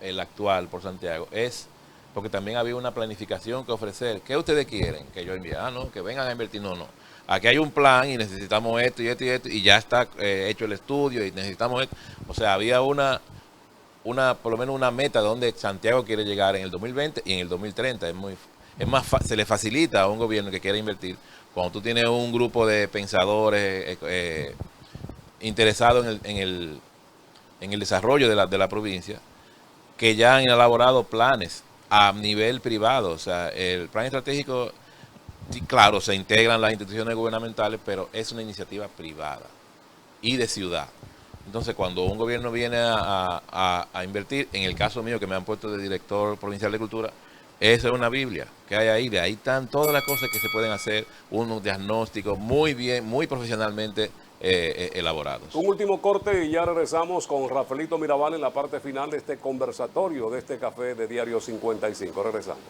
el actual por Santiago, es porque también había una planificación que ofrecer. ¿Qué ustedes quieren? Que yo envíe, no, que vengan a invertir, no. Aquí hay un plan y necesitamos esto y esto y esto, y ya está hecho el estudio y necesitamos esto. O sea, había por lo menos una meta donde Santiago quiere llegar en el 2020 y en el 2030. Se le facilita a un gobierno que quiera invertir cuando tú tienes un grupo de pensadores interesados en el desarrollo de la provincia, que ya han elaborado planes a nivel privado. O sea, el plan estratégico, claro, se integran las instituciones gubernamentales, pero es una iniciativa privada y de ciudad. Entonces, cuando un gobierno viene a invertir, en el caso mío que me han puesto de director provincial de cultura, eso es una Biblia que hay ahí. De ahí están todas las cosas que se pueden hacer, unos diagnósticos muy bien, muy profesionalmente elaborados. Un último corte y ya regresamos con Rafaelito Mirabal en la parte final de este conversatorio de este café de Diario 55. Regresamos.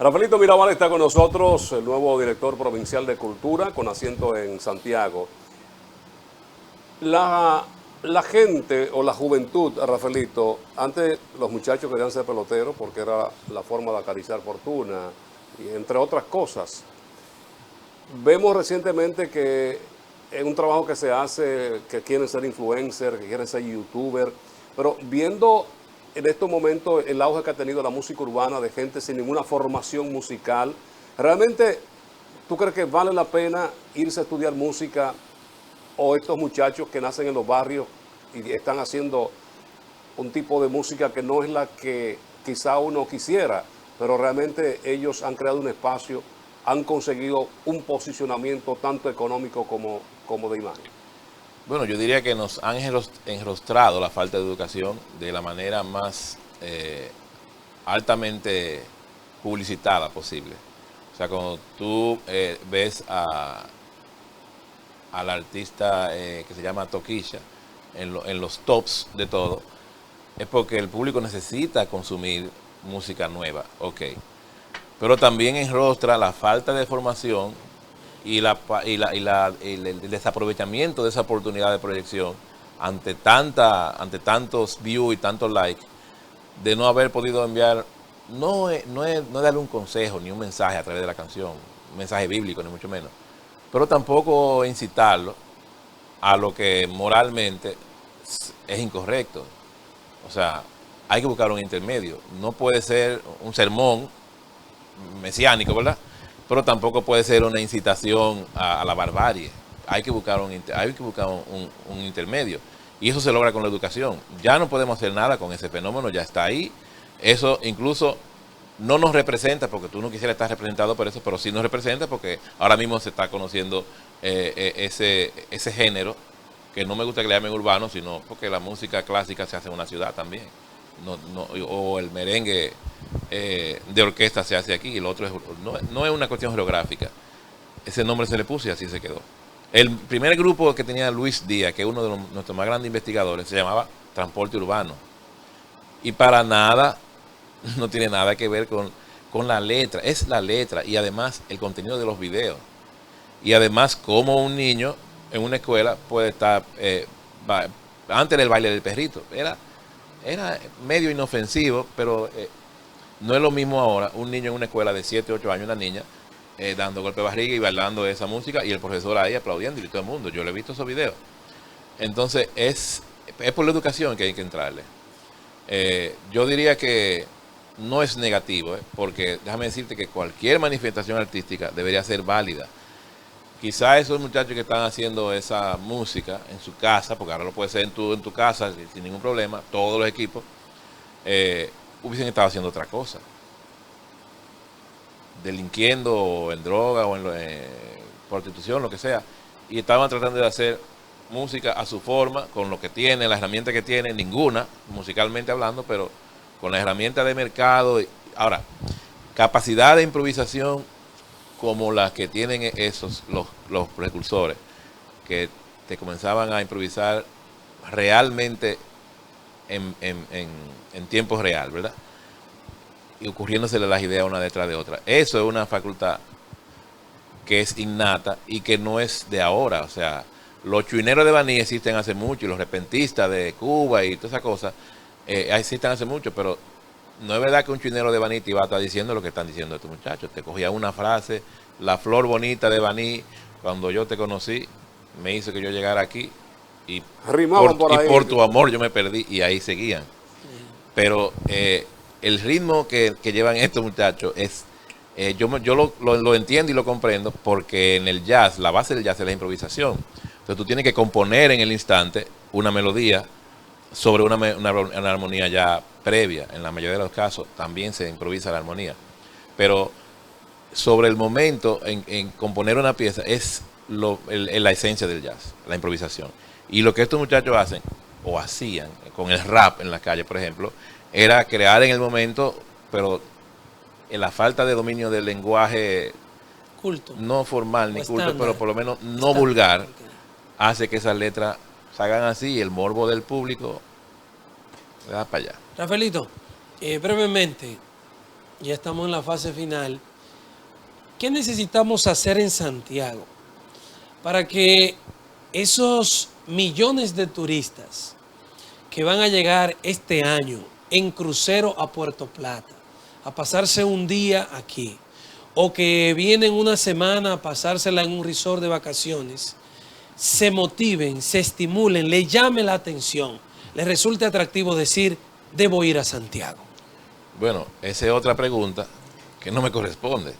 Rafaelito Mirabal está con nosotros, el nuevo director provincial de Cultura, con asiento en Santiago. La gente o la juventud, Rafaelito, antes los muchachos querían ser peloteros porque era la forma de acariciar fortuna, y entre otras cosas. Vemos recientemente que es un trabajo que se hace, que quieren ser influencer, que quieren ser youtuber, pero viendo en estos momentos el auge que ha tenido la música urbana de gente sin ninguna formación musical, ¿realmente tú crees que vale la pena irse a estudiar música, o estos muchachos que nacen en los barrios y están haciendo un tipo de música que no es la que quizá uno quisiera, pero realmente ellos han creado un espacio, han conseguido un posicionamiento tanto económico como de imagen? Bueno, yo diría que nos han enrostrado la falta de educación de la manera más altamente publicitada posible. O sea, cuando tú ves al artista que se llama Toquilla en los tops de todo, es porque el público necesita consumir música nueva, ok. Pero también enrostra la falta de formación y el desaprovechamiento de esa oportunidad de proyección ante tantos views y tantos likes, de no haber podido enviar, no es darle un consejo ni un mensaje a través de la canción, un mensaje bíblico ni mucho menos, pero tampoco incitarlo a lo que moralmente es incorrecto. O sea, hay que buscar un intermedio. No puede ser un sermón mesiánico, ¿verdad? Pero tampoco puede ser una incitación a la barbarie. Hay que buscar un intermedio. Y eso se logra con la educación. Ya no podemos hacer nada con ese fenómeno, ya está ahí. Eso incluso no nos representa, porque tú no quisieras estar representado por eso, pero sí nos representa porque ahora mismo se está conociendo ese género, que no me gusta que le llamen urbano, sino porque la música clásica se hace en una ciudad también. O el merengue de orquesta se hace aquí, y lo otro no es una cuestión geográfica. Ese nombre se le puso y así se quedó. El primer grupo que tenía Luis Díaz, que es uno de nuestros más grandes investigadores, se llamaba Transporte Urbano. Y para nada, no tiene nada que ver con con la letra, es la letra y además el contenido de los videos. Y además cómo un niño en una escuela puede estar, antes del baile del perrito, era medio inofensivo, pero no es lo mismo ahora un niño en una escuela de 7, 8 años, una niña, dando golpe de barriga y bailando esa música y el profesor ahí aplaudiendo y todo el mundo. Yo le he visto esos videos. Entonces es por la educación que hay que entrarle. Yo diría que no es negativo, porque déjame decirte que cualquier manifestación artística debería ser válida. Quizá esos muchachos que están haciendo esa música en su casa, porque ahora lo puedes hacer en tu casa sin ningún problema, todos los equipos, hubiesen estado haciendo otra cosa. Delinquiendo en droga o en prostitución, lo que sea. Y estaban tratando de hacer música a su forma, con lo que tiene, las herramientas que tiene, ninguna, musicalmente hablando, pero con las herramientas de mercado. Ahora, capacidad de improvisación como las que tienen los precursores, que te comenzaban a improvisar realmente en tiempo real, ¿verdad? Y ocurriéndosele las ideas una detrás de otra. Eso es una facultad que es innata y que no es de ahora. O sea, los chuineros de Baní existen hace mucho y los repentistas de Cuba y todas esas cosas existen hace mucho, pero no es verdad que un chuinero de Baní te iba a estar diciendo lo que están diciendo estos muchachos. Te cogía una frase, la flor bonita de Baní, cuando yo te conocí, me hizo que yo llegara aquí y por tu amor yo me perdí y ahí seguían. Pero el ritmo que llevan estos muchachos es, yo lo entiendo y lo comprendo porque en el jazz, la base del jazz es la improvisación. Entonces tú tienes que componer en el instante una melodía sobre una armonía ya previa. En la mayoría de los casos también se improvisa la armonía. Pero sobre el momento en componer una pieza es la esencia del jazz, la improvisación. Y lo que estos muchachos hacen, o hacían, con el rap en la calle, por ejemplo, era crear en el momento, pero en la falta de dominio del lenguaje culto, no formal ni culto, estándar, pero por lo menos no vulgar, hace que esas letras salgan así y el morbo del público le da para allá. Rafaelito, brevemente, ya estamos en la fase final. ¿Qué necesitamos hacer en Santiago para que esos millones de turistas que van a llegar este año en crucero a Puerto Plata, a pasarse un día aquí, o que vienen una semana a pasársela en un resort de vacaciones, se motiven, se estimulen, les llame la atención, les resulte atractivo decir, debo ir a Santiago? Bueno, esa es otra pregunta que no me corresponde.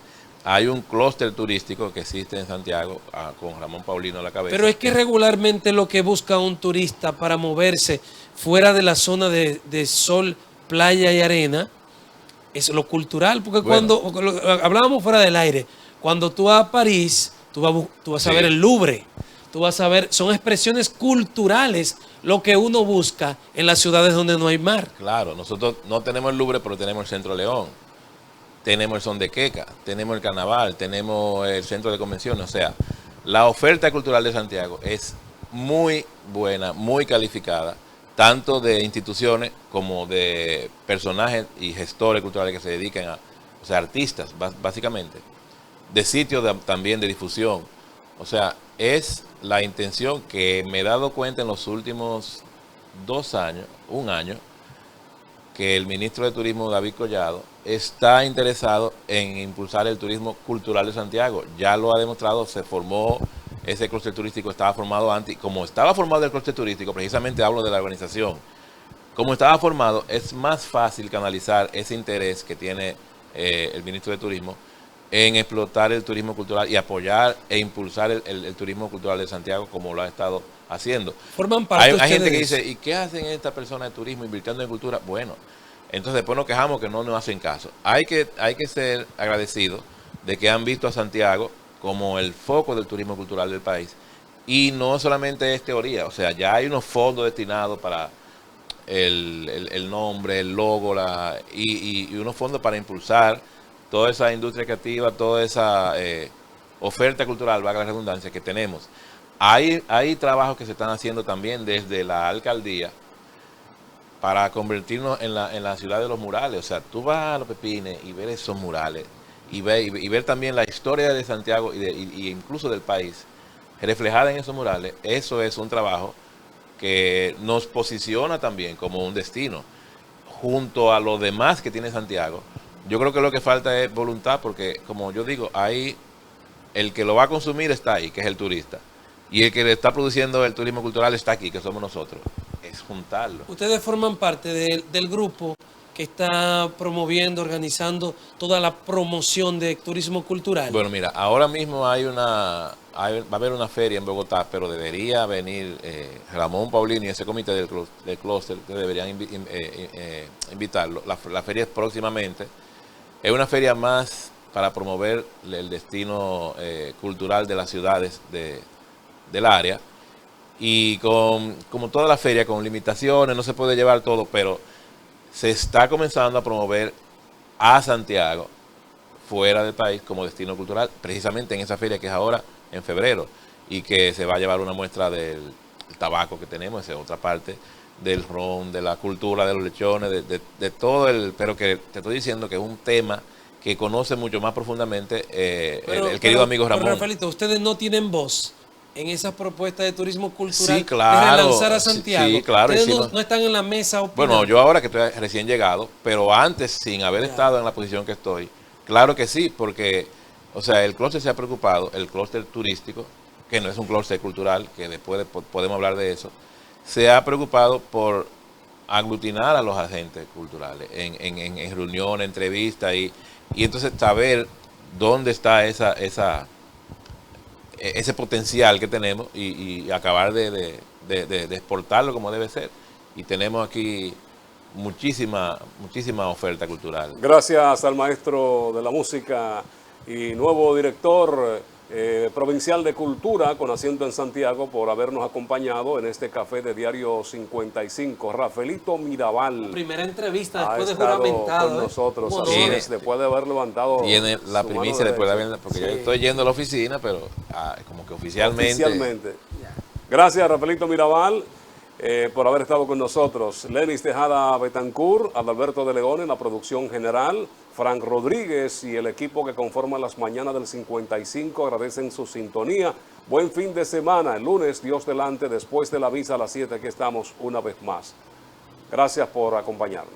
Hay un clúster turístico que existe en Santiago con Ramón Paulino a la cabeza. Pero es que regularmente lo que busca un turista para moverse fuera de la zona de sol, playa y arena es lo cultural. Porque bueno, cuando hablábamos fuera del aire, cuando tú vas a París, tú vas a ver el Louvre, tú vas a ver, son expresiones culturales lo que uno busca en las ciudades donde no hay mar. Claro, nosotros no tenemos el Louvre, pero tenemos el Centro León. Tenemos el Son de Queca, tenemos el Carnaval, tenemos el Centro de Convenciones. O sea, la oferta cultural de Santiago es muy buena, muy calificada, tanto de instituciones como de personajes y gestores culturales que se dedican o sea, artistas, básicamente, de sitios también de difusión. O sea, es la intención que me he dado cuenta en los últimos 2 años, 1 año, que el ministro de Turismo, David Collado, está interesado en impulsar el turismo cultural de Santiago. Ya lo ha demostrado, se formó, ese clúster turístico estaba formado antes. Como estaba formado el clúster turístico, precisamente hablo de la organización, como estaba formado, es más fácil canalizar ese interés que tiene el ministro de Turismo en explotar el turismo cultural y apoyar e impulsar el turismo cultural de Santiago como lo ha estado haciendo. Forman parte hay gente que dice, ¿y qué hacen estas personas de turismo invirtiendo en cultura? Bueno, entonces después nos quejamos que no nos hacen caso. Hay que ser agradecidos de que han visto a Santiago como el foco del turismo cultural del país. Y no solamente es teoría, o sea, ya hay unos fondos destinados para el nombre, el logo, y unos fondos para impulsar toda esa industria creativa, toda esa oferta cultural, valga la redundancia, que tenemos. Hay trabajos que se están haciendo también desde la alcaldía para convertirnos en la ciudad de los murales. O sea, tú vas a Los Pepines y ver esos murales y ver también la historia de Santiago y incluso del país reflejada en esos murales. Eso es un trabajo que nos posiciona también como un destino junto a lo demás que tiene Santiago. Yo creo que lo que falta es voluntad, porque como yo digo, ahí el que lo va a consumir está ahí, que es el turista, y el que le está produciendo el turismo cultural está aquí, que somos nosotros. Es juntarlo. Ustedes forman parte del grupo que está promoviendo, organizando toda la promoción de turismo cultural. Bueno, mira, ahora mismo va a haber una feria en Bogotá, pero debería venir Ramón Paulino y ese comité del clúster, que deberían invitarlo. La feria es próximamente. Es una feria más para promover el destino cultural de las ciudades del área. Y como toda la feria, con limitaciones, no se puede llevar todo, pero se está comenzando a promover a Santiago fuera del país como destino cultural, precisamente en esa feria que es ahora en febrero, y que se va a llevar una muestra del tabaco que tenemos, esa es otra parte, del ron, de la cultura de los lechones, de todo pero que te estoy diciendo que es un tema que conoce mucho más profundamente el querido amigo Ramón. Pero Rafaelito, ustedes no tienen voz en esas propuestas de turismo cultural, sí, claro, de relanzar a Santiago. Sí, claro. Ustedes no están en la mesa opinando. Bueno, yo ahora que estoy recién llegado, pero antes, sin haber estado en la posición que estoy, claro que sí, porque, o sea, el clúster se ha preocupado, el clúster turístico, que no es un clúster cultural, que después podemos hablar de eso, se ha preocupado por aglutinar a los agentes culturales en reuniones, entrevistas, y entonces saber dónde está ese potencial que tenemos y acabar de exportarlo como debe ser. Y tenemos aquí muchísima oferta cultural. Gracias al maestro de la música y nuevo director provincial de Cultura con asiento en Santiago por habernos acompañado en este café de Diario 55. Rafaelito Mirabal. Primera entrevista después de estado juramentado. con nosotros, Bueno, así es, después de haber levantado. Tiene la su primicia mano después de derecha. haber, porque Sí. yo estoy yendo a la oficina, pero como que oficialmente. Gracias, Rafaelito Mirabal, por haber estado con nosotros. Lenis Tejada Betancourt, Adalberto de León en la producción general, Frank Rodríguez y el equipo que conforma las mañanas del 55 agradecen su sintonía. Buen fin de semana. El lunes, Dios delante, después de la visa a las 7, aquí estamos una vez más. Gracias por acompañarnos.